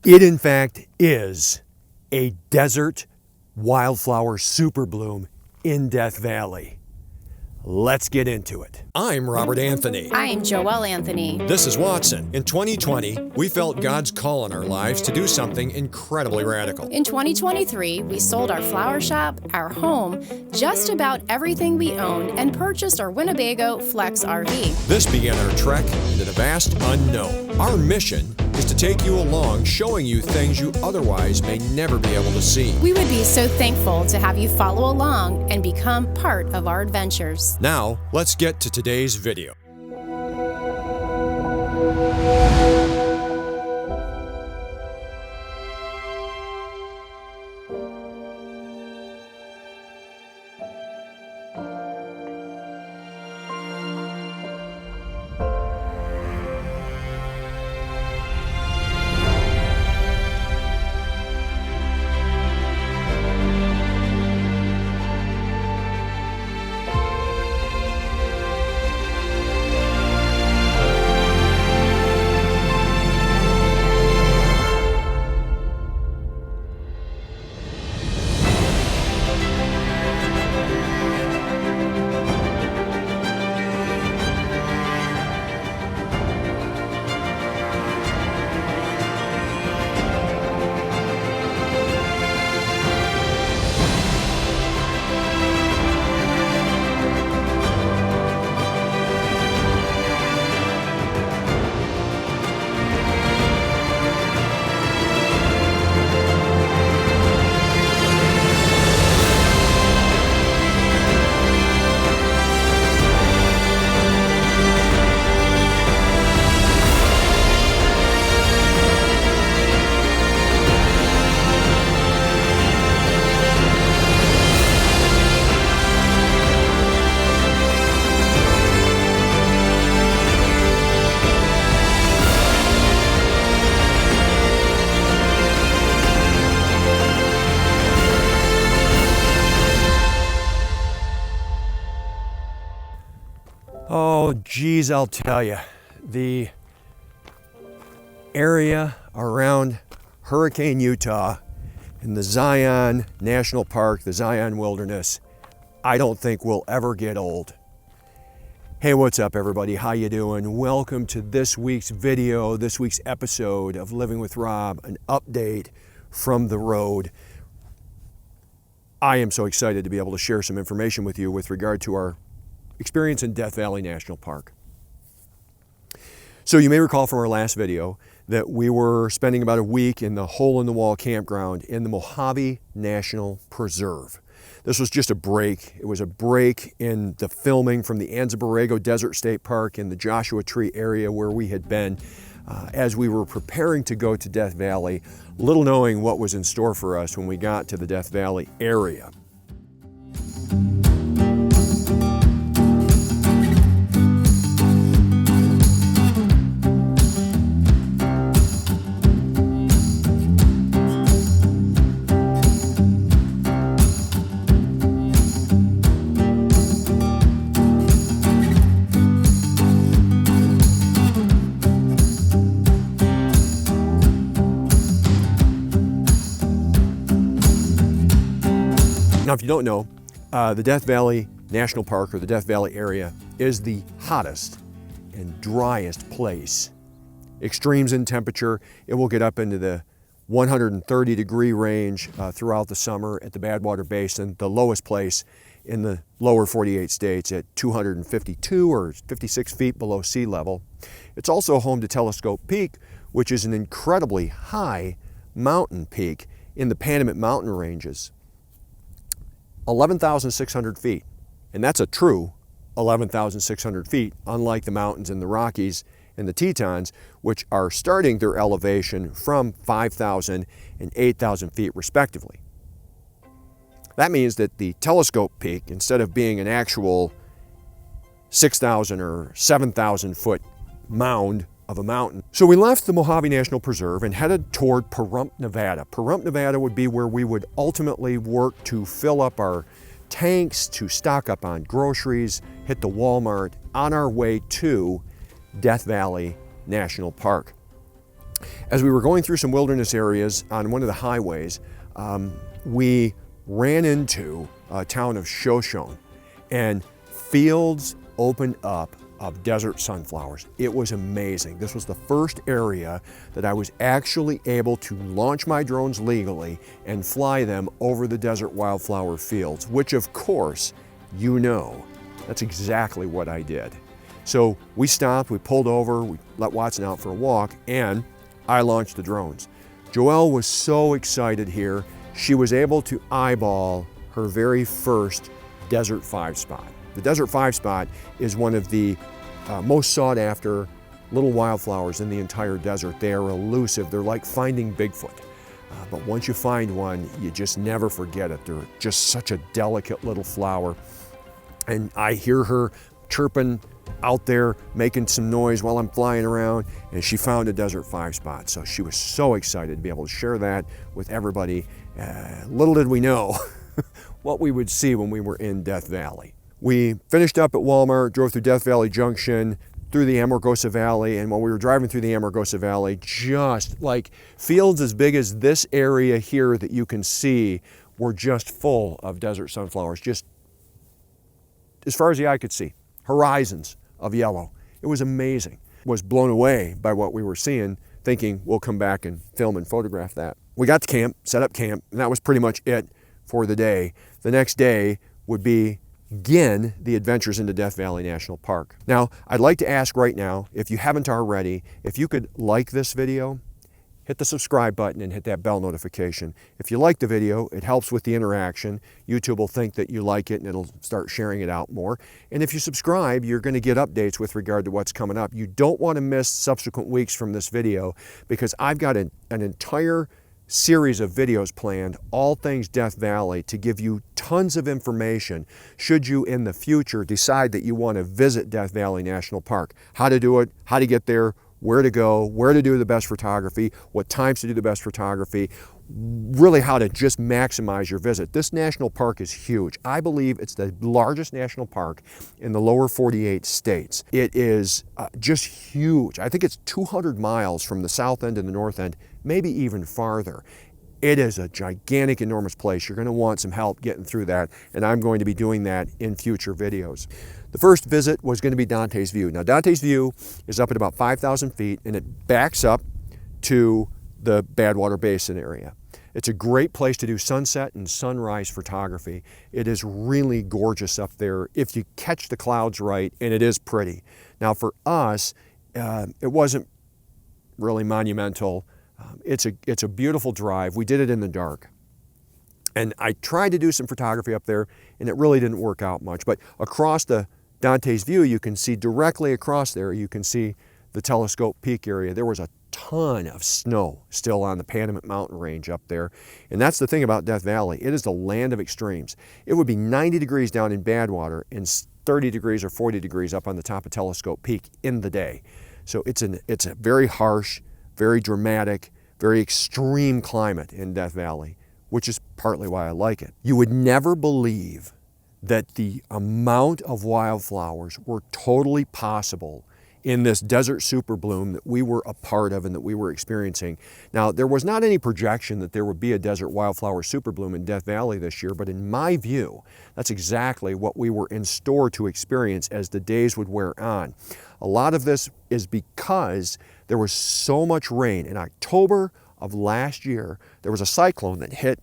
It in fact is a desert wildflower super bloom in Death Valley. Let's get into it. I'm Robert Anthony. I'm Joelle Anthony. This is Watson. In 2020, we felt God's call in our lives to do something incredibly radical. In 2023, we sold our flower shop, our home, just about everything we own, and purchased our Winnebago Flex RV. This began our trek into the vast unknown. Our mission is to take you along, showing you things you otherwise may never be able to see. We would be so thankful to have you follow along and become part of our adventures. Now, let's get to today's video. Oh, geez, I'll tell you, the area around Hurricane, Utah, in the Zion National Park, the Zion Wilderness, I don't think will ever get old. Hey, what's up, everybody? How you doing? Welcome to this week's video, this week's episode of Living with Rob, an update from the road. I am so excited to be able to share some information with you with regard to our experience in Death Valley National Park. So you may recall from our last video that we were spending about a week in the hole-in-the-wall campground in the Mojave National Preserve. This was just a break. It was a break in the filming from the Anza Borrego Desert State Park in the Joshua Tree area where we had been as we were preparing to go to Death Valley, little knowing what was in store for us when we got to the Death Valley area. Now, if you don't know, the Death Valley National Park, or the Death Valley area, is the hottest and driest place. Extremes in temperature, it will get up into the 130 degree range throughout the summer at the Badwater Basin, the lowest place in the lower 48 states at 252 or 56 feet below sea level. It's also home to Telescope Peak, which is an incredibly high mountain peak in the Panamint Mountain ranges. 11,600 feet, and that's a true 11,600 feet, unlike the mountains in the Rockies and the Tetons, which are starting their elevation from 5,000 and 8,000 feet respectively. That means that the Telescope Peak, instead of being an actual 6,000 or 7,000 foot mound of a mountain. So we left the Mojave National Preserve and headed toward Pahrump, Nevada. Pahrump, Nevada would be where we would ultimately work to fill up our tanks, to stock up on groceries, hit the Walmart on our way to Death Valley National Park. As we were going through some wilderness areas on one of the highways, we ran into a town of Shoshone, and fields opened up of desert sunflowers. It was amazing. This was the first area that I was actually able to launch my drones legally and fly them over the desert wildflower fields, which of course, you know, that's exactly what I did. So we stopped, we pulled over, we let Watson out for a walk, and I launched the drones. Joelle was so excited here. She was able to eyeball her very first Desert 5 spot. The Desert 5 spot is one of the most sought after little wildflowers in the entire desert. They are elusive. They're like finding Bigfoot. But once you find one, you just never forget it. They're just such a delicate little flower. And I hear her chirping out there, making some noise while I'm flying around, and she found a Desert 5 spot. So she was so excited to be able to share that with everybody. Little did we know what we would see when we were in Death Valley. We finished up at Walmart, drove through Death Valley Junction, through the Amorgosa Valley, and while we were driving through the Amorgosa Valley, just like fields as big as this area here that you can see were just full of desert sunflowers, just as far as the eye could see. Horizons of yellow. It was amazing. Was blown away by what we were seeing, thinking we'll come back and film and photograph that. We got to camp, set up camp, and that was pretty much it for the day. The next day would begin the adventures into Death Valley National Park. Now, I'd like to ask right now, if you haven't already, if you could like this video, hit the subscribe button and hit that bell notification. If you like the video, it helps with the interaction. YouTube will think that you like it and it'll start sharing it out more. And if you subscribe, you're going to get updates with regard to what's coming up. You don't want to miss subsequent weeks from this video because I've got an entire series of videos planned, all things Death Valley, to give you tons of information should you in the future decide that you want to visit Death Valley National Park. How to do it, how to get there, where to go, where to do the best photography, what times to do the best photography, really how to just maximize your visit. This national park is huge. I believe it's the largest national park in the lower 48 states. It is just huge. I think it's 200 miles from the south end to the north end, maybe even farther. It is a gigantic, enormous place. You're going to want some help getting through that, and I'm going to be doing that in future videos. The first visit was going to be Dante's View. Now, Dante's View is up at about 5,000 feet, and it backs up to the Badwater Basin area. It's a great place to do sunset and sunrise photography. It is really gorgeous up there if you catch the clouds right, and it is pretty. Now, for us, it wasn't really monumental. It's a beautiful drive. We did it in the dark. And I tried to do some photography up there, and it really didn't work out much. But across the Dante's View, you can see directly across there, you can see the Telescope Peak area. There was a ton of snow still on the Panamint Mountain range up there. And that's the thing about Death Valley. It is the land of extremes. It would be 90 degrees down in Badwater and 30 degrees or 40 degrees up on the top of Telescope Peak in the day. So it's a very harsh, very dramatic, very extreme climate in Death Valley, which is partly why I like it. You would never believe that the amount of wildflowers were totally possible in this desert super bloom that we were a part of and that we were experiencing. Now, there was not any projection that there would be a desert wildflower super bloom in Death Valley this year, but in my view, that's exactly what we were in store to experience as the days would wear on. A lot of this is because there was so much rain. In October of last year, there was a cyclone that hit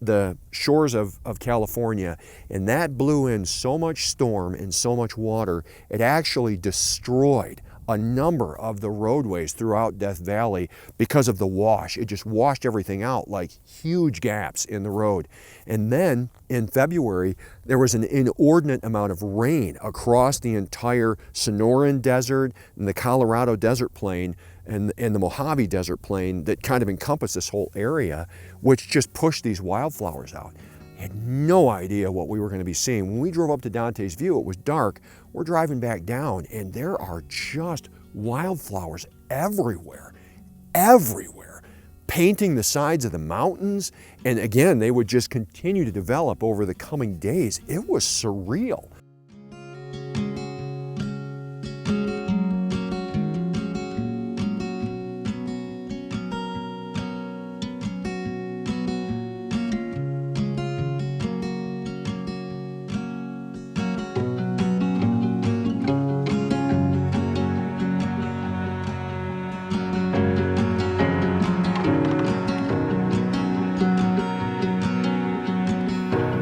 the shores of California, and that blew in so much storm and so much water, it actually destroyed a number of the roadways throughout Death Valley because of the wash. It just washed everything out, like huge gaps in the road. And then in February, there was an inordinate amount of rain across the entire Sonoran Desert and the Colorado Desert Plain and the Mojave Desert Plain that kind of encompass this whole area, which just pushed these wildflowers out. I had no idea what we were going to be seeing. When we drove up to Dante's View, it was dark. We're driving back down, and there are just wildflowers everywhere, painting the sides of the mountains. And again, they would just continue to develop over the coming days. It was surreal.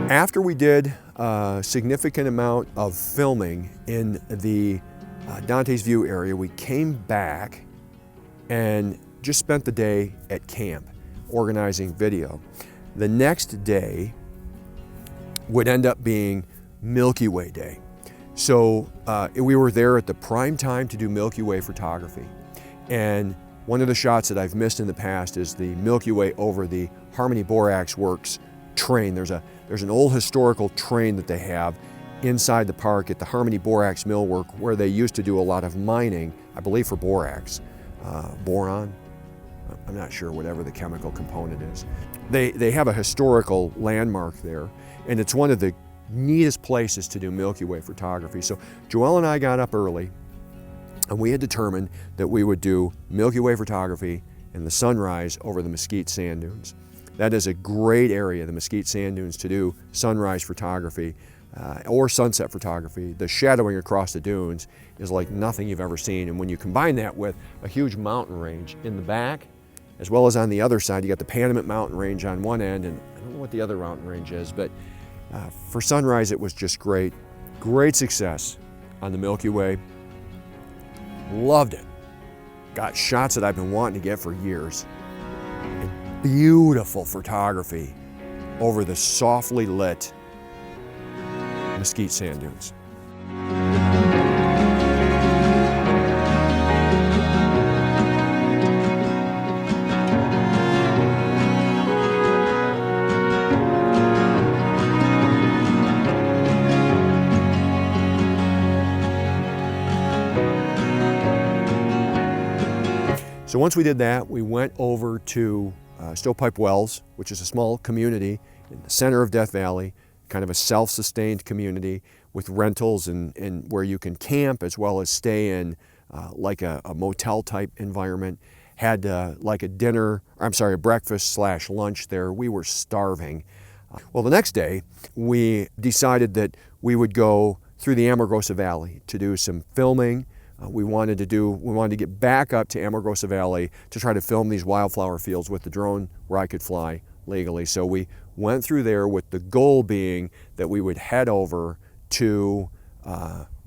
After we did a significant amount of filming in the Dante's View area, we came back and just spent the day at camp organizing video. The next day would end up being Milky Way Day. So we were there at the prime time to do Milky Way photography. And one of the shots that I've missed in the past is the Milky Way over the Harmony Borax Works train. There's an old historical train that they have inside the park at the Harmony Borax Mill Work, where they used to do a lot of mining, I believe for borax, boron, I'm not sure, whatever the chemical component is. They have a historical landmark there, and it's one of the neatest places to do Milky Way photography. So Joelle and I got up early, and we had determined that we would do Milky Way photography and the sunrise over the Mesquite Sand Dunes. That is a great area, the Mesquite Sand Dunes, to do sunrise photography or sunset photography. The shadowing across the dunes is like nothing you've ever seen. And when you combine that with a huge mountain range in the back, as well as on the other side, you got the Panamint Mountain range on one end, and I don't know what the other mountain range is, but for sunrise, it was just great. Great success on the Milky Way. Loved it. Got shots that I've been wanting to get for years. And beautiful photography over the softly lit Mesquite Sand Dunes. So once we did that, we went over to Stovepipe Wells, which is a small community in the center of Death Valley, kind of a self-sustained community with rentals and where you can camp as well as stay in like a motel type environment. Had like a breakfast / lunch there. We were starving. Well, the next day we decided that we would go through the Amorgosa Valley to do some filming. We wanted to get back up to Amorgosa Valley to try to film these wildflower fields with the drone where I could fly legally. So we went through there with the goal being that we would head over to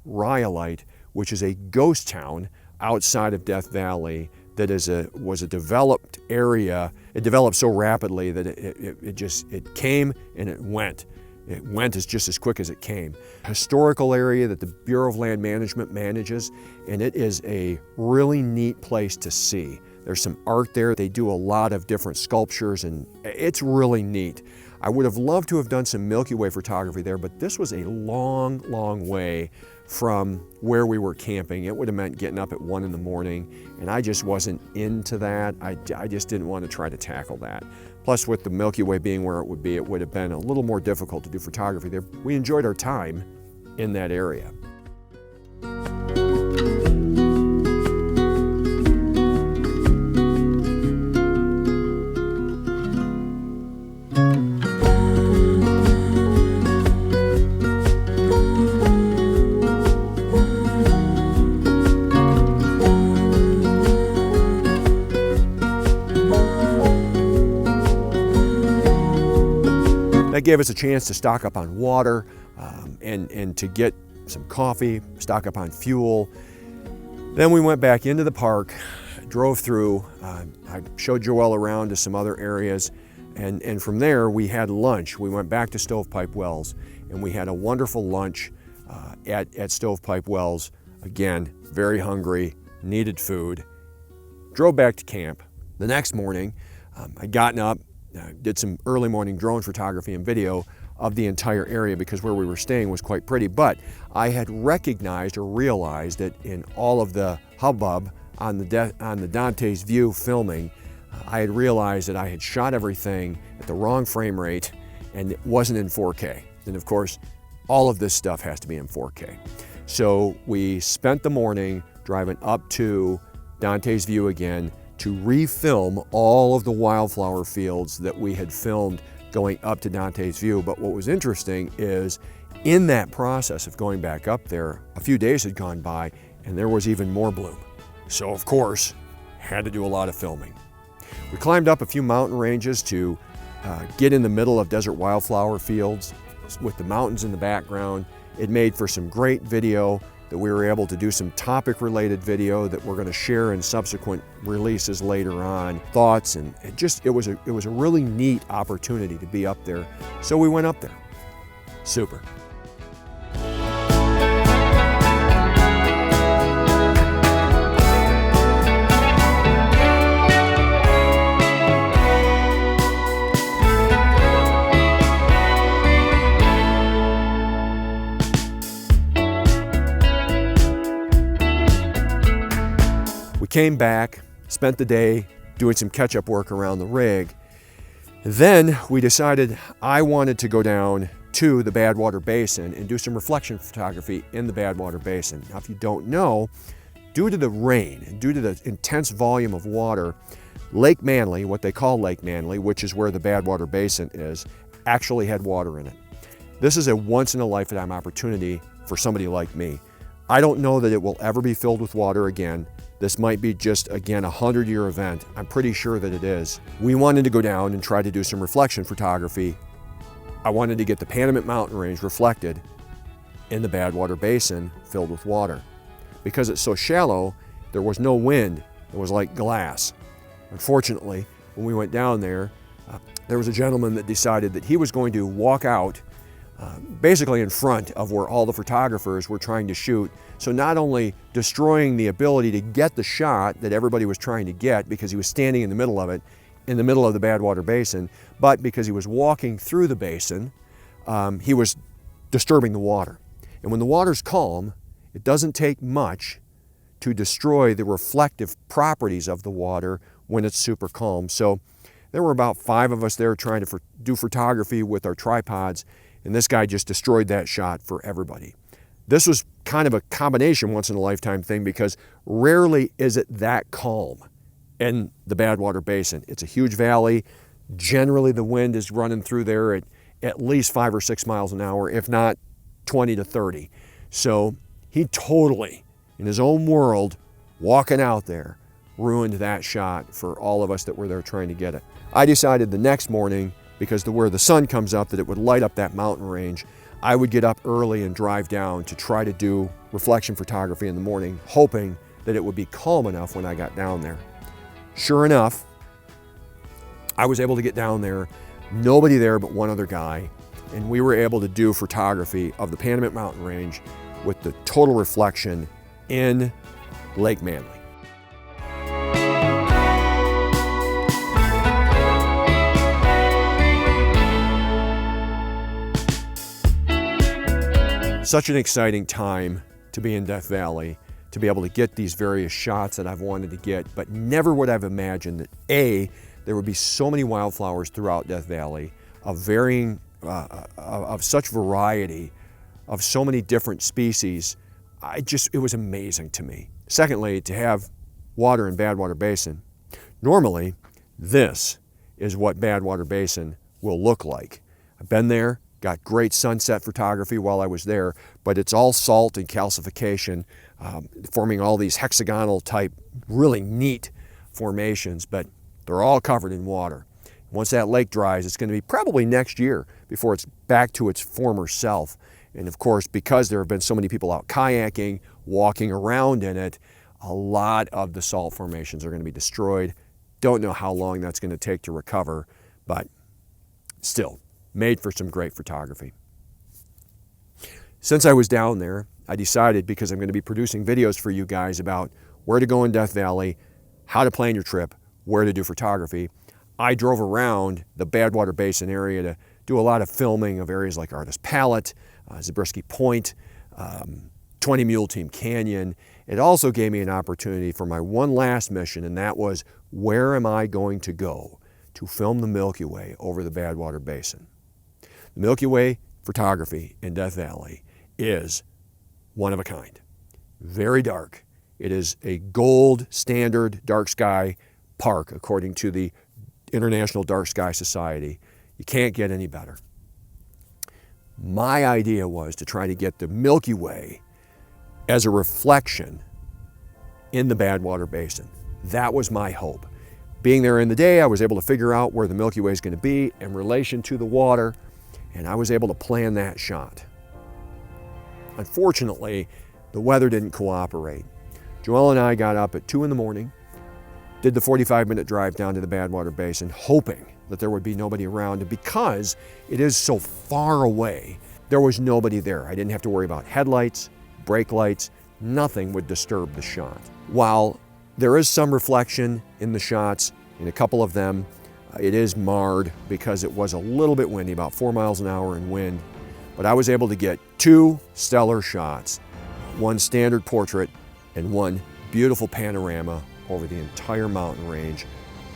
Rhyolite, which is a ghost town outside of Death Valley that was a developed area. It developed so rapidly that it came and it went. It went just as quick as it came. Historical area that the Bureau of Land Management manages, and it is a really neat place to see. There's some art there. They do a lot of different sculptures, and it's really neat. I would have loved to have done some Milky Way photography there, but this was a long, long way from where we were camping. It would have meant getting up at 1 in the morning, and I just wasn't into that. I just didn't want to try to tackle that. Plus, with the Milky Way being where it would have been a little more difficult to do photography there. We enjoyed our time in that area. That gave us a chance to stock up on water and to get some coffee, stock up on fuel. Then we went back into the park, drove through. I showed Joelle around to some other areas, and from there we had lunch. We went back to Stovepipe Wells, and we had a wonderful lunch at Stovepipe Wells. Again, very hungry, needed food. Drove back to camp. The next morning, I'd gotten up, did some early morning drone photography and video of the entire area because where we were staying was quite pretty, but I had recognized or realized that in all of the hubbub on the Dante's View filming, I had realized that I had shot everything at the wrong frame rate and it wasn't in 4K. And of course, all of this stuff has to be in 4K. So we spent the morning driving up to Dante's View again to refilm all of the wildflower fields that we had filmed going up to Dante's View. But what was interesting is in that process of going back up there, a few days had gone by and there was even more bloom. So of course, had to do a lot of filming. We climbed up a few mountain ranges to get in the middle of desert wildflower fields, with the mountains in the background. It made for some great video that we were able to do some topic-related video that we're going to share in subsequent releases later on. Thoughts, and it was a really neat opportunity to be up there. So we went up there. Super. Came back, spent the day doing some catch-up work around the rig. Then we decided I wanted to go down to the Badwater Basin and do some reflection photography in the Badwater Basin. Now, if you don't know, due to the rain and due to the intense volume of water, Lake Manly, what they call Lake Manly, which is where the Badwater Basin is, actually had water in it. This is a once-in-a-lifetime opportunity for somebody like me. I don't know that it will ever be filled with water again. This might be just, again, a 100-year event. I'm pretty sure that it is. We wanted to go down and try to do some reflection photography. I wanted to get the Panamint Mountain range reflected in the Badwater Basin filled with water. Because it's so shallow, there was no wind. It was like glass. Unfortunately, when we went down there, there was a gentleman that decided that he was going to walk out basically in front of where all the photographers were trying to shoot. So not only destroying the ability to get the shot that everybody was trying to get because he was standing in the middle of it, in the middle of the Badwater Basin, but because he was walking through the basin, he was disturbing the water. And when the water's calm, it doesn't take much to destroy the reflective properties of the water when it's super calm. So there were about 5 of us there trying to do photography with our tripods, and this guy just destroyed that shot for everybody. This was kind of a combination once-in-a-lifetime thing because rarely is it that calm in the Badwater Basin. It's a huge valley. Generally, the wind is running through there at least 5 or 6 miles an hour, if not 20 to 30. So he totally, in his own world, walking out there, ruined that shot for all of us that were there trying to get it. I decided the next morning, because where the sun comes up, that it would light up that mountain range, I would get up early and drive down to try to do reflection photography in the morning, hoping that it would be calm enough when I got down there. Sure enough, I was able to get down there, nobody there but one other guy, and we were able to do photography of the Panamint Mountain range with the total reflection in Lake Manly. Such an exciting time to be in Death Valley, to be able to get these various shots that I've wanted to get, but never would I've imagined that A, there would be so many wildflowers throughout Death Valley of varying, of such variety, of so many different species. It was amazing to me. Secondly, to have water in Badwater Basin. Normally, this is what Badwater Basin will look like. I've been there, got great sunset photography while I was there, but it's all salt and calcification, forming all these hexagonal type, really neat formations, but they're all covered in water. Once that lake dries, it's going to be probably next year before it's back to its former self. And of course, because there have been so many people out kayaking, walking around in it, a lot of the salt formations are going to be destroyed. Don't know how long that's going to take to recover, but still, made for some great photography. Since I was down there, I decided, because I'm going to be producing videos for you guys about where to go in Death Valley, how to plan your trip, where to do photography, I drove around the Badwater Basin area to do a lot of filming of areas like Artist Palette, Zabriskie Point, 20 Mule Team Canyon. It also gave me an opportunity for my one last mission, and that was, where am I going to go to film the Milky Way over the Badwater Basin? The Milky Way photography in Death Valley is one of a kind. Very dark. It is a gold standard dark sky park according to the International Dark Sky Society. You can't get any better. My idea was to try to get the Milky Way as a reflection in the Badwater Basin. That was my hope. Being there in the day, I was able to figure out where the Milky Way is going to be in relation to the water. and I was able to plan that shot. Unfortunately, the weather didn't cooperate. Joelle and I got up at 2 in the morning, did the 45-minute drive down to the Badwater Basin, hoping that there would be nobody around. And because it is so far away, there was nobody there. I didn't have to worry about headlights, brake lights, nothing would disturb the shot. While there is some reflection in the shots, in a couple of them, it is marred because it was a little bit windy, about 4 miles an hour in wind. But I was able to get 2 stellar shots, one standard portrait and one beautiful panorama over the entire mountain range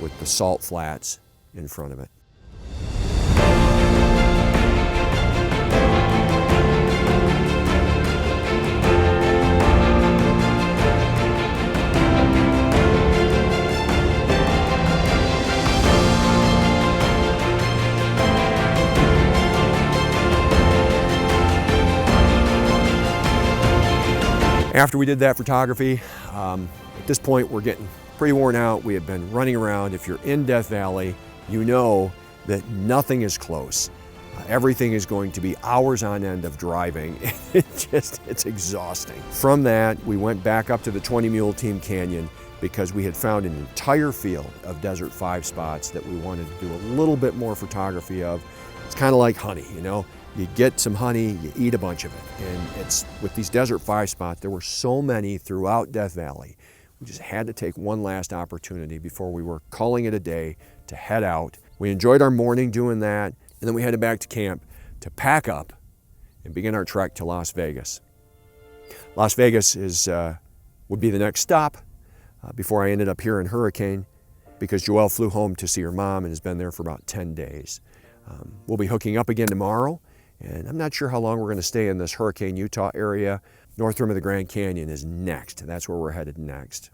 with the salt flats in front of it. After we did that photography, at this point we're getting pretty worn out. We have been running around. If you're in Death Valley, you know that nothing is close. Everything is going to be hours on end of driving. It's exhausting. From that, we went back up to the 20 Mule Team Canyon because we had found an entire field of Desert 5 spots that we wanted to do a little bit more photography of. It's kind of like honey, you know? You get some honey, you eat a bunch of it. And it's with these Desert 5 spots, there were so many throughout Death Valley. We just had to take one last opportunity before we were calling it a day to head out. We enjoyed our morning doing that, and then we headed back to camp to pack up and begin our trek to Las Vegas. Las Vegas would be the next stop before I ended up here in Hurricane, because Joelle flew home to see her mom and has been there for about 10 days. We'll be hooking up again tomorrow. And I'm not sure how long we're going to stay in this Hurricane, Utah area. North rim of the Grand Canyon is next. That's where we're headed next.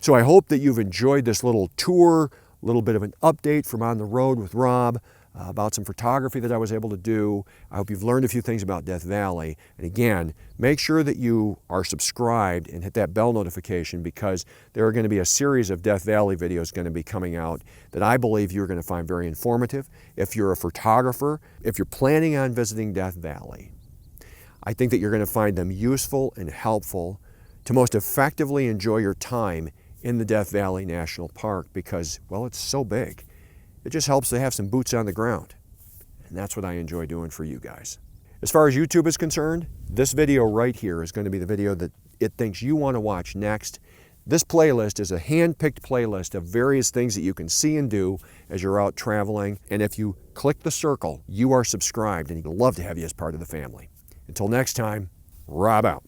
So I hope that you've enjoyed this little tour, a little bit of an update from on the road with Rob about some photography that I was able to do. I hope you've learned a few things about Death Valley. And again, make sure that you are subscribed and hit that bell notification, because there are going to be a series of Death Valley videos going to be coming out that I believe you're going to find very informative. If you're a photographer, if you're planning on visiting Death Valley, I think that you're going to find them useful and helpful to most effectively enjoy your time in the Death Valley National Park, because, well, it's so big. It just helps to have some boots on the ground. And that's what I enjoy doing for you guys. As far as YouTube is concerned, this video right here is going to be the video that it thinks you want to watch next. This playlist is a hand-picked playlist of various things that you can see and do as you're out traveling. And if you click the circle, you are subscribed, and he'd love to have you as part of the family. Until next time, Rob out.